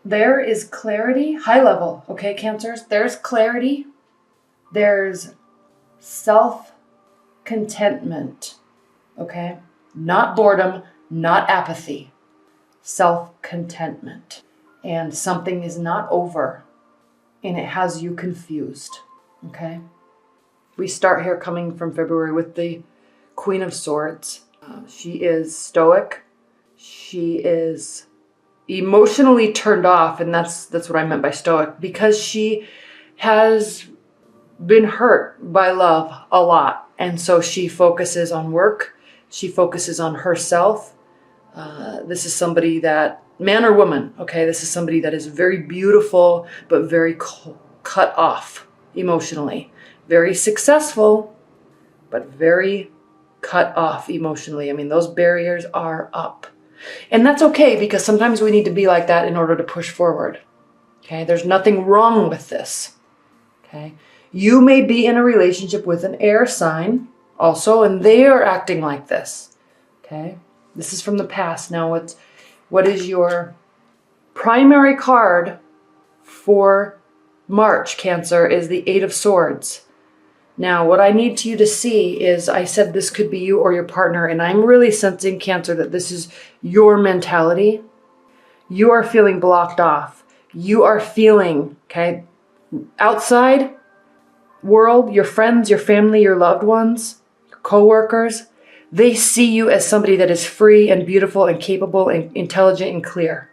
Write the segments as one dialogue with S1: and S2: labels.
S1: There is clarity, high level, okay, Cancers? There's clarity. There's self-contentment, okay? Not boredom, not apathy. Self-contentment. And something is not over, and it has you confused, okay? We start here coming from February with the Queen of Swords. She is stoic. She is emotionally turned off, and that's what I meant by stoic, because she has been hurt by love a lot, and so she focuses on work. She focuses on herself. This is somebody that, man or woman, okay, this is somebody that is very beautiful, but very cut off emotionally. Very successful, but very cut off emotionally. I mean, those barriers are up. And that's okay, because sometimes we need to be like that in order to push forward. Okay, there's nothing wrong with this. Okay, you may be in a relationship with an air sign also, and they are acting like this. Okay, this is from the past. Now, what is your primary card for March, Cancer, is the Eight of Swords. Now, what I need you to see is, I said this could be you or your partner, and I'm really sensing, Cancer, that this is your mentality. You are feeling blocked off. You are feeling, okay, outside world, your friends, your family, your loved ones, your co-workers, they see you as somebody that is free and beautiful and capable and intelligent and clear.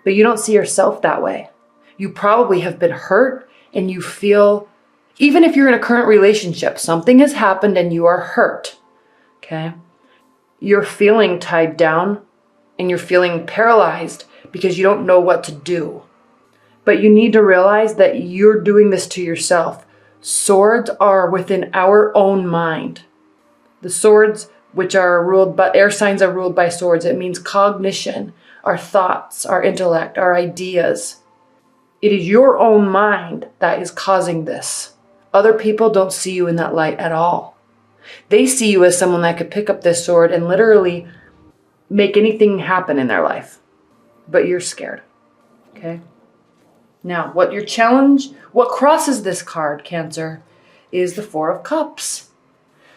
S1: But you don't see yourself that way. You probably have been hurt, and you feel, even if you're in a current relationship, something has happened and you are hurt, okay? You're feeling tied down and you're feeling paralyzed because you don't know what to do. But you need to realize that you're doing this to yourself. Swords are within our own mind. The swords, which are ruled by, air signs are ruled by swords. It means cognition, our thoughts, our intellect, our ideas. It is your own mind that is causing this. Other people don't see you in that light at all. They see you as someone that could pick up this sword and literally make anything happen in their life. But you're scared. Okay? Now, what crosses this card, Cancer, is the Four of Cups.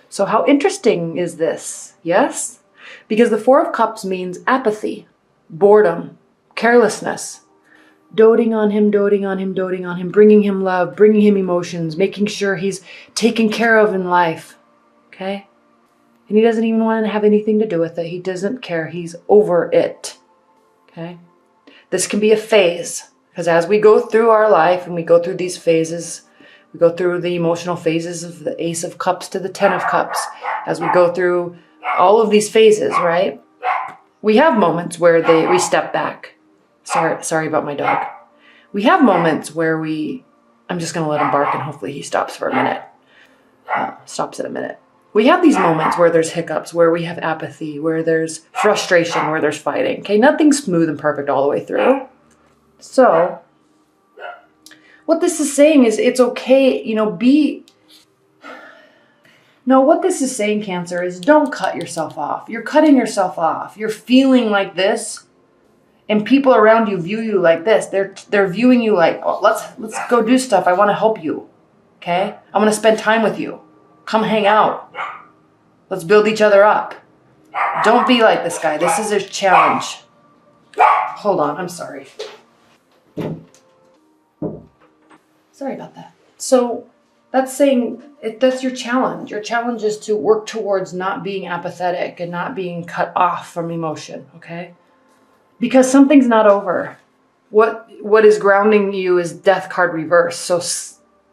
S1: So how interesting is this? Yes? Because the Four of Cups means apathy, boredom, carelessness. Doting on him, doting on him, doting on him, bringing him love, bringing him emotions, making sure he's taken care of in life, okay? And he doesn't even want to have anything to do with it. He doesn't care. He's over it, okay? This can be a phase, because as we go through our life and we go through these phases, we go through the emotional phases of the Ace of Cups to the Ten of Cups. As we go through all of these phases, right? We have moments where we step back. Sorry about my dog. We have moments where I'm just going to let him bark and hopefully he stops for a minute. Stops in a minute. We have these moments where there's hiccups, where we have apathy, where there's frustration, where there's fighting. Okay, nothing's smooth and perfect all the way through. So, what this is saying is it's okay, what this is saying, Cancer, is don't cut yourself off. You're cutting yourself off. You're feeling like this. And people around you view you like this. They're viewing you like, oh, let's go do stuff. I want to help you. Okay? I want to spend time with you. Come hang out. Let's build each other up. Don't be like this guy. This is a challenge. Hold on. I'm sorry. Sorry about that. So that's saying that's your challenge. Your challenge is to work towards not being apathetic and not being cut off from emotion. Okay? Because something's not over. What is grounding you is Death card reverse. So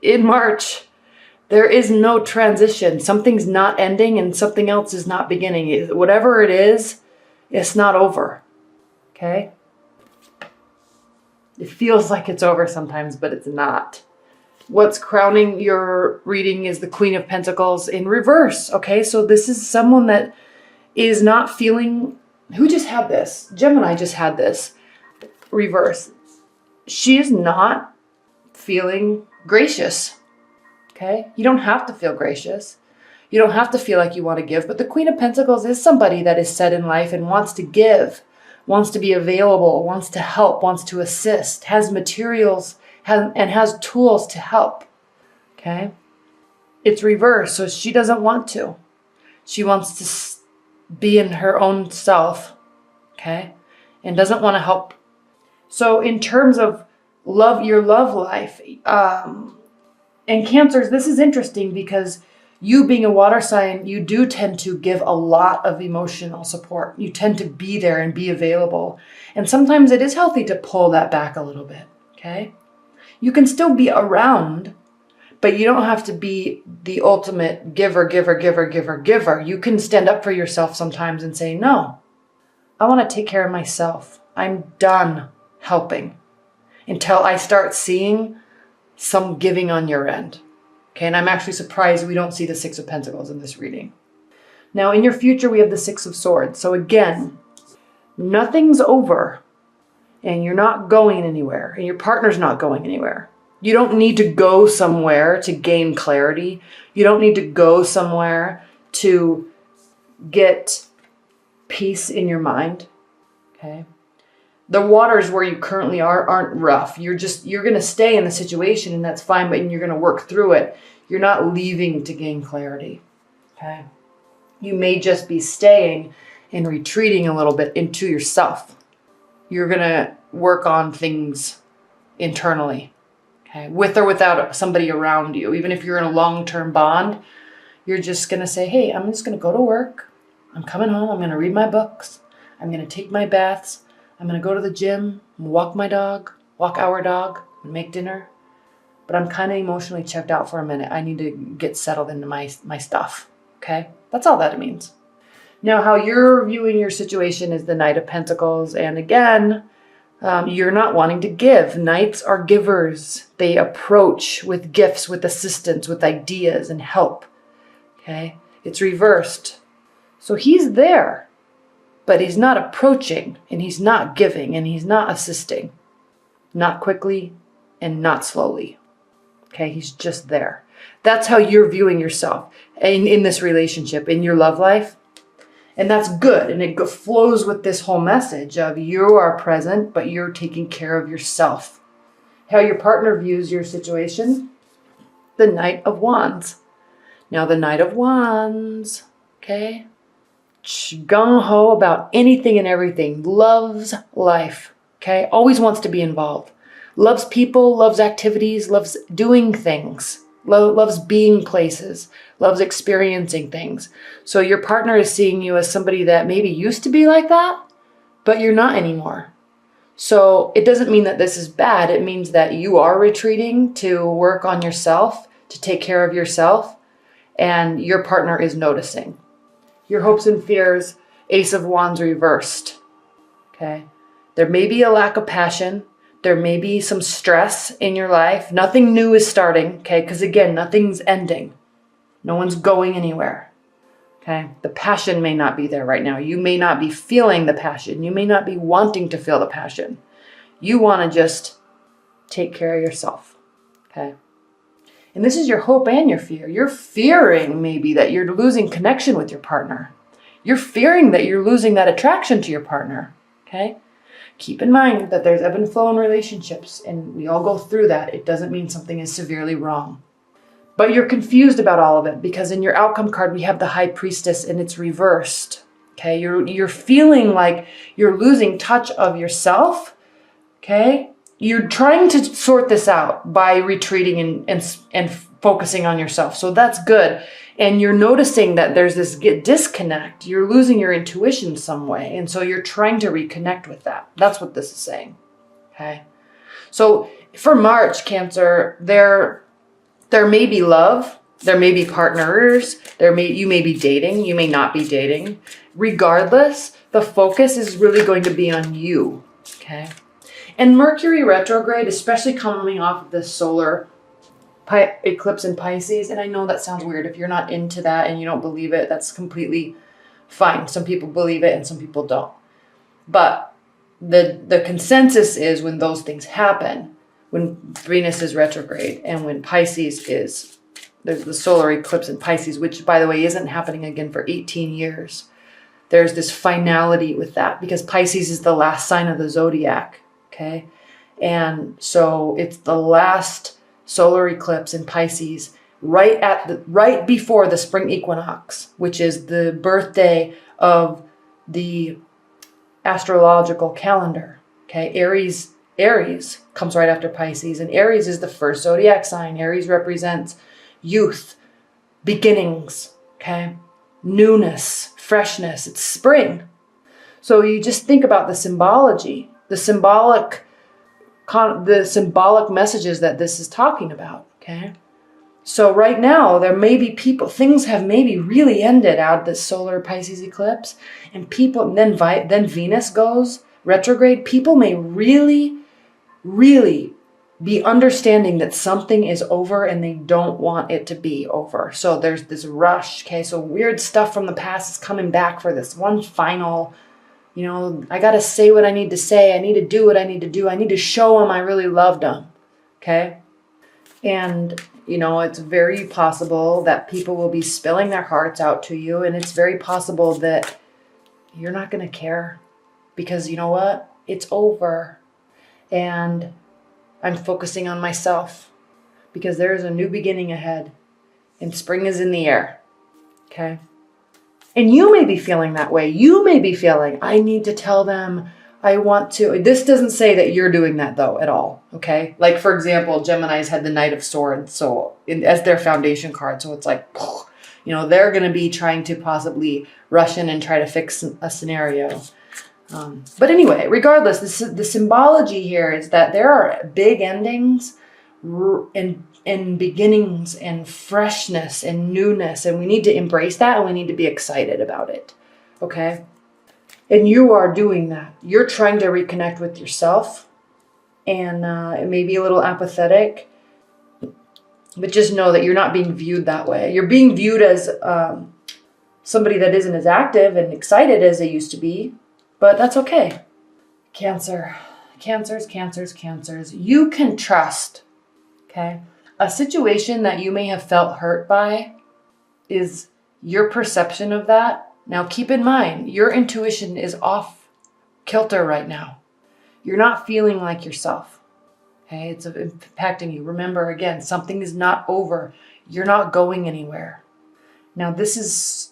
S1: in March, there is no transition. Something's not ending and something else is not beginning. Whatever it is, it's not over. Okay? It feels like it's over sometimes, but it's not. What's crowning your reading is the Queen of Pentacles in reverse. Okay? So this is someone that is not feeling... Who just had this? Gemini just had this. Reverse. She is not feeling gracious. Okay? You don't have to feel gracious. You don't have to feel like you want to give. But the Queen of Pentacles is somebody that is set in life and wants to give. wants to be available, wants to help, wants to assist, has materials, and has tools to help. Okay? It's reversed, so she doesn't want to. She wants to be in her own self, okay? And doesn't want to help. So in terms of your love life, and Cancers, this is interesting because you being a water sign, you do tend to give a lot of emotional support. You tend to be there and be available. And sometimes it is healthy to pull that back a little bit, okay? You can still be around, but you don't have to be the ultimate giver. You can stand up for yourself sometimes and say, no, I want to take care of myself. I'm done helping until I start seeing some giving on your end. Okay, and I'm actually surprised we don't see the Six of Pentacles in this reading. Now, in your future, we have the Six of Swords. So again, nothing's over, and you're not going anywhere, and your partner's not going anywhere. You don't need to go somewhere to gain clarity. You don't need to go somewhere to get peace in your mind. Okay? The waters where you currently aren't rough. You're going to stay in the situation, and that's fine, but you're going to work through it. You're not leaving to gain clarity. Okay? You may just be staying and retreating a little bit into yourself. You're going to work on things internally. Okay, with or without somebody around you. Even if you're in a long-term bond, you're just going to say, hey, I'm just going to go to work. I'm coming home. I'm going to read my books. I'm going to take my baths. I'm going to go to the gym, walk my dog, walk our dog, and make dinner. But I'm kind of emotionally checked out for a minute. I need to get settled into my stuff. Okay? That's all that it means. Now, how you're viewing your situation is the Knight of Pentacles. And again, you're not wanting to give. Knights are givers. They approach with gifts, with assistance, with ideas and help. Okay? It's reversed. So he's there, but he's not approaching, and he's not giving, and he's not assisting. Not quickly and not slowly. Okay? He's just there. That's how you're viewing yourself in this relationship, in your love life. And that's good. And it flows with this whole message of you are present, but you're taking care of yourself. How your partner views your situation, the Knight of Wands. Now the Knight of Wands, okay? Gung-ho about anything and everything. Loves life, okay? Always wants to be involved. Loves people, loves activities, loves doing things. Loves being places, loves experiencing things. So your partner is seeing you as somebody that maybe used to be like that, but you're not anymore. So it doesn't mean that this is bad. It means that you are retreating to work on yourself, to take care of yourself, and your partner is noticing. Your hopes and fears, Ace of Wands reversed. Okay? There may be a lack of passion. There may be some stress in your life. Nothing new is starting, okay? Because again, nothing's ending. No one's going anywhere, okay? The passion may not be there right now. You may not be feeling the passion. You may not be wanting to feel the passion. You want to just take care of yourself, okay? And this is your hope and your fear. You're fearing maybe that you're losing connection with your partner. You're fearing that you're losing that attraction to your partner, okay? Keep in mind that there's ebb and flow in relationships, and we all go through that. It doesn't mean something is severely wrong. But you're confused about all of it because in your outcome card, we have the High Priestess and it's reversed. Okay, you're feeling like you're losing touch of yourself. Okay, you're trying to sort this out by retreating and focusing on yourself. So that's good. And you're noticing that there's this disconnect. You're losing your intuition some way. And so you're trying to reconnect with that. That's what this is saying. Okay. So for March, Cancer, there may be love. There may be partners. You may be dating. You may not be dating. Regardless, the focus is really going to be on you. Okay. And Mercury retrograde, especially coming off of this solar eclipse in Pisces, and I know that sounds weird. If you're not into that and you don't believe it, that's completely fine. Some people believe it and some people don't. But the consensus is when those things happen, when Venus is retrograde and when Pisces is, there's the solar eclipse in Pisces, which by the way isn't happening again for 18 years. there's this finality with that because Pisces is the last sign of the zodiac. Okay. And so it's the last solar eclipse in Pisces right before the spring equinox, which is the birthday of the astrological calendar. Okay. Aries comes right after Pisces, and Aries is the first zodiac sign. Aries represents youth, beginnings, okay? Newness, freshness. It's spring. So you just think about the symbology, the symbolic messages that this is talking about, okay? So right now, there may be things have maybe really ended out this solar Pisces eclipse, and then Venus goes retrograde. People may really be understanding that something is over and they don't want it to be over. So there's this rush, okay? So weird stuff from the past is coming back for this one final, I got to say what I need to say. I need to do what I need to do. I need to show them I really loved them, okay? And, it's very possible that people will be spilling their hearts out to you, and it's very possible that you're not going to care because you know what? It's over. And I'm focusing on myself because there is a new beginning ahead and spring is in the air. Okay. And you may be feeling that way. You may be feeling, I need to tell them I want to. This doesn't say that you're doing that though at all. Okay. Like for example, Gemini's had the Knight of Swords. So as their foundation card. So it's like, they're going to be trying to possibly rush in and try to fix a scenario. But anyway, regardless, the symbology here is that there are big endings and beginnings and freshness and newness, and we need to embrace that and we need to be excited about it. Okay? And you are doing that. You're trying to reconnect with yourself, and it may be a little apathetic, but just know that you're not being viewed that way. You're being viewed as somebody that isn't as active and excited as they used to be. But that's okay. Cancers. You can trust, okay? A situation that you may have felt hurt by is your perception of that. Now keep in mind, your intuition is off kilter right now. You're not feeling like yourself, okay? It's impacting you. Remember, again, something is not over. You're not going anywhere. Now this is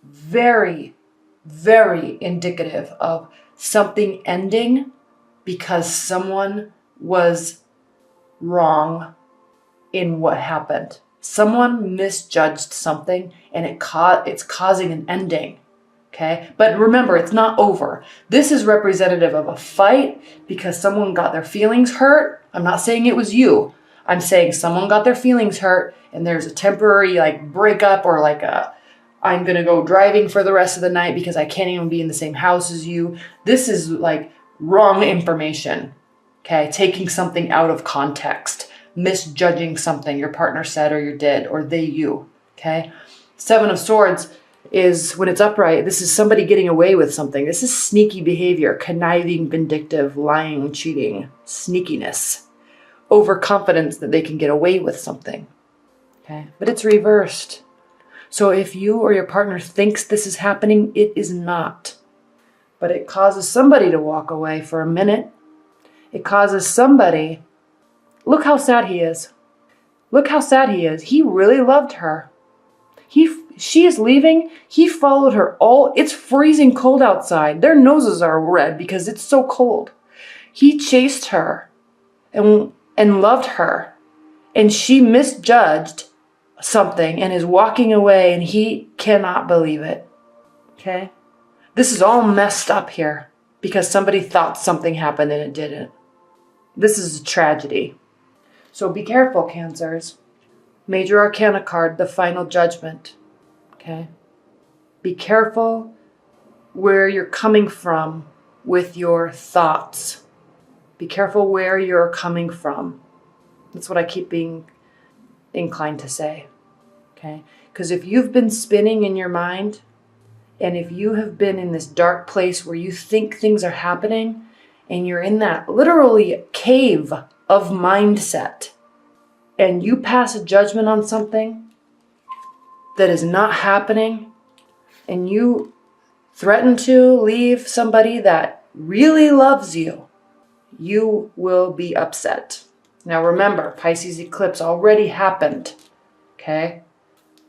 S1: very indicative of something ending because someone was wrong in what happened. Someone misjudged something and it's causing an ending. Okay? But remember, it's not over. This is representative of a fight because someone got their feelings hurt. I'm not saying it was you. I'm saying someone got their feelings hurt and there's a temporary breakup or I'm going to go driving for the rest of the night because I can't even be in the same house as you. This is wrong information. Okay. Taking something out of context, misjudging something your partner said or you did, or you. Okay. 7 of Swords is when it's upright. This is somebody getting away with something. This is sneaky behavior, conniving, vindictive, lying, cheating, sneakiness, overconfidence that they can get away with something. Okay. But it's reversed. So if you or your partner thinks this is happening, it is not. But it causes somebody to walk away for a minute. It causes somebody, look how sad he is. Look how sad he is. He really loved her. She is leaving. He followed her it's freezing cold outside. Their noses are red because it's so cold. He chased her and loved her. And she misjudged something and is walking away and he cannot believe it. Okay? This is all messed up here because somebody thought something happened and it didn't. This is a tragedy. So be careful, Cancers. Major Arcana card, the Final Judgment. Okay? Be careful where you're coming from with your thoughts. Be careful where you're coming from. That's what I keep being inclined to say. Okay? Because if you've been spinning in your mind, and if you have been in this dark place where you think things are happening, and you're in that literally cave of mindset, and you pass a judgment on something that is not happening, and you threaten to leave somebody that really loves you, you will be upset. Now remember, Pisces eclipse already happened, okay?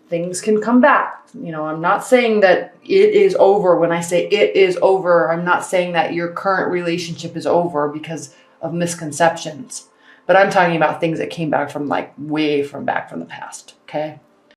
S1: Things can come back. You know, I'm not saying that it is over. When I say it is over, I'm not saying that your current relationship is over because of misconceptions. But I'm talking about things that came back from like way from back from the past, okay?